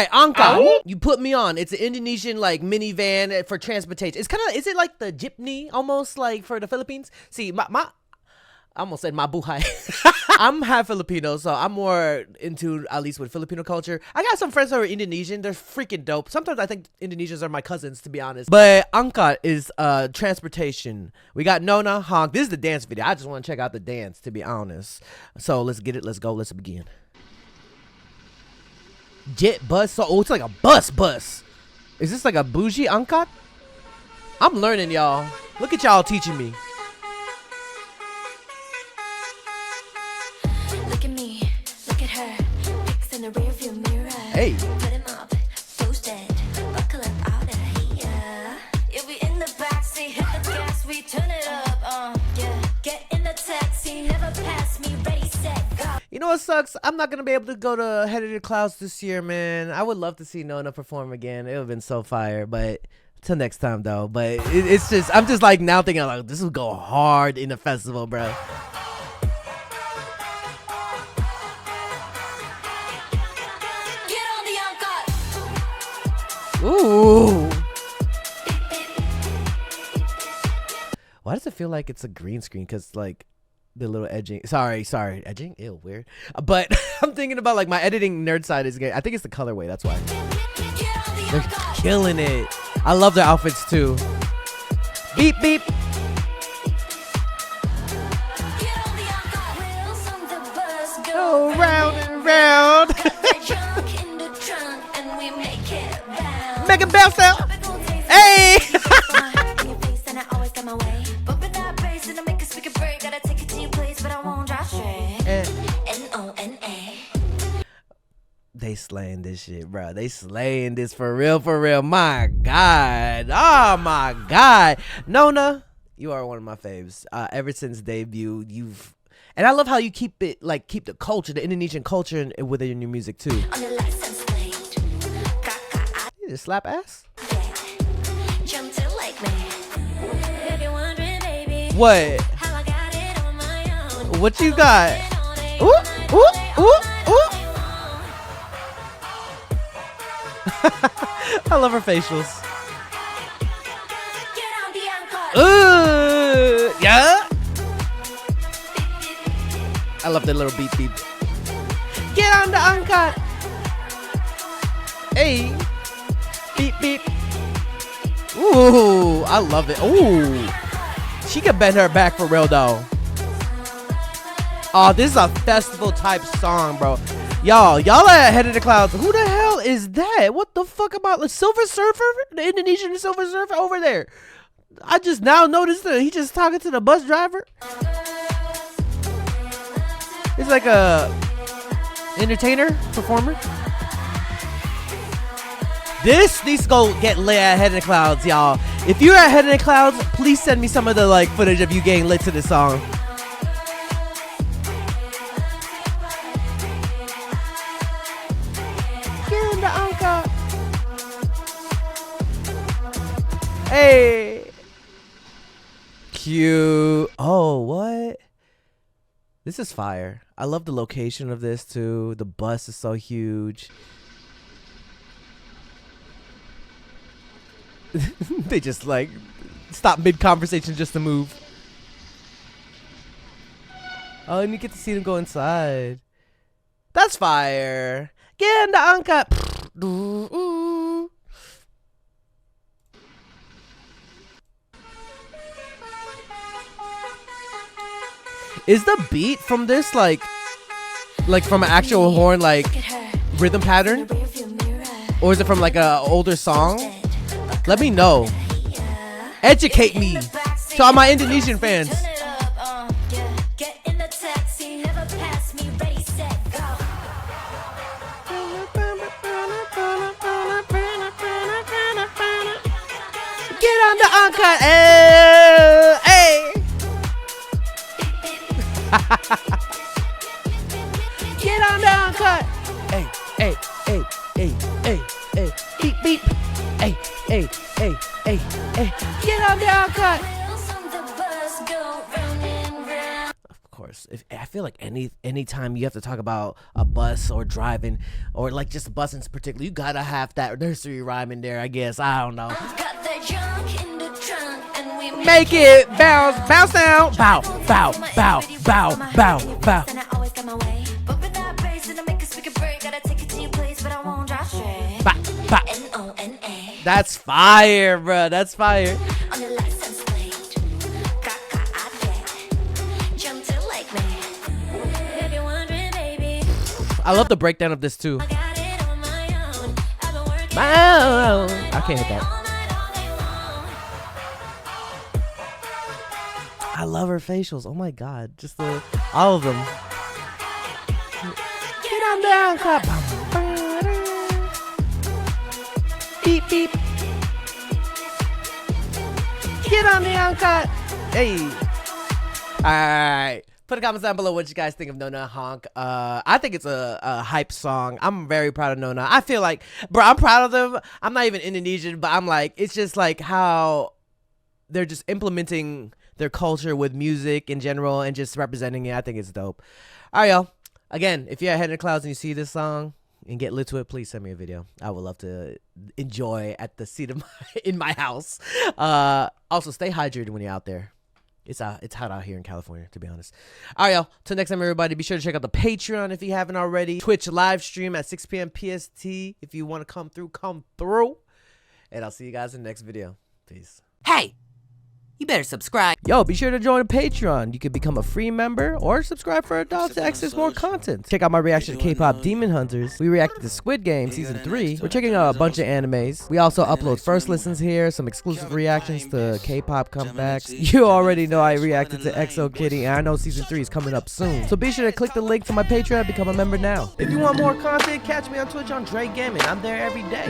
right, angkot. You put me on. It's an Indonesian like minivan for transportation. It's kind of, is it like the jeepney almost like for the Philippines? See, I almost said my buhay. I'm half Filipino, so I'm more into, at least with Filipino culture. I got some friends who are Indonesian. They're freaking dope. Sometimes I think Indonesians are my cousins, to be honest. But angkot is transportation. We got Nona, honk. This is the dance video. I just want to check out the dance, to be honest. So let's get it. Let's go. Let's begin. Jet bus. So, oh, it's like a bus. Is this like a bougie angkot? I'm learning, y'all. Look at y'all teaching me. Hey. Put him up, toasted, buckle up out of here. You'll be in the backseat, hit the gas, we turn it up. Yeah, get in the taxi, never pass me, ready, set, go. You know what sucks? I'm not gonna be able to go to Head of the Clouds this year, man. I would love to see Nona perform again. It would have been so fire, but till next time though. But it's just, I'm just like now thinking like this will go hard in the festival, bro. Ooh. Why does it feel like it's a green screen? Because like the little edging. Sorry, edging. Ew, weird. But I'm thinking about like my editing nerd side is good. I think it's the colorway. That's why they're killing it. I love their outfits too. Beep beep. Go round and round. Make it bounce out. Hey. They slaying this shit, bro. They slaying this for real, for real. My God. Oh my God. Nona, you are one of my faves. Ever since debut, you've, and I love how you keep it, like keep the culture, the Indonesian culture within your music too. You just slap ass? What? What you got? Ooh, ooh, ooh, ooh. I love her facials. Ooh, yeah. I love that little beep beep. Get on the angkot. Hey. Beep beep. Ooh, I love it. Ooh. She could bend her back for real though. Oh, this is a festival type song, bro. Y'all at Head of the Clouds. Who the hell is that? What the fuck about the Silver Surfer? The Indonesian Silver Surfer over there. I just now noticed that he just talking to the bus driver. It's like a entertainer, performer. This needs to go get lit at Head of the Clouds, y'all. If you're at Head of the Clouds, please send me some of the like footage of you getting lit to this song. Get in the angkot. Hey. Cute. Oh, what? This is fire. I love the location of this too. The bus is so huge. They just like stop mid-conversation just to move. Oh, and you get to see them go inside. That's fire. Get in the angkot. Ooh. Is the beat from this like from an actual horn like rhythm pattern? Or is it from like an older song? Let me know. Educate me. To all my Indonesian fans. Get on the angkot. Hey. Get on the angkot. Hey, hey, hey, hey, hey, hey. Beep, beep. Hey, hey, hey, hey, hey. Get on the angkot. Of course, I feel like anytime you have to talk about a bus or driving or like just a bus in particular, you gotta have that nursery rhyme in there. I guess I don't know. Got that junk in the trunk and we Make it bounce, bounce down, bow, bow, bow, bow, bow, bow. And I always got my way. But with that bass, it'll make a speaker break. Gotta take it to your place, but I won't drive straight. Bow, bow. N-O-N-A. That's fire, bro. That's fire. On your license plate. Gaga, I get. Jump to like me. If you're wondering, baby, I love the breakdown of this too. I got it on my own. I've been working I can't hit that. all night, all day long. I love her facials. Oh my god, just all of them. Get on down, clap. Beep beep. Get on the uncut. Hey. All right. Put a comment down below what you guys think of Nona Honk. I think it's a hype song. I'm very proud of Nona. I feel like, bro, I'm proud of them. I'm not even Indonesian, but I'm like, it's just like how they're just implementing their culture with music in general and just representing it. I think it's dope. All right, y'all. Again, if you're at Head in the Clouds and you see this song and get lit to it, please send me a video. I would love to enjoy at the seat of in my house. Also, stay hydrated when you're out there. It's hot out here in California, to be honest. All right, y'all. Till next time, everybody, be sure to check out the Patreon if you haven't already. Twitch live stream at 6 p.m. PST. If you want to come through, come through. And I'll see you guys in the next video. Peace. Hey, you better subscribe. Yo, be sure to join the Patreon. You can become a free member or subscribe for adults to access more content. Check out my reaction to K-pop Demon Hunters. We reacted to Squid Game Season 3. We're checking out a bunch of animes. We also upload first listens here, some exclusive reactions to K-pop comebacks. You already know I reacted to EXO Kitty, and I know Season 3 is coming up soon. So be sure to click the link to my Patreon and become a member now. If you want more content, catch me on Twitch on JREKML. I'm there every day.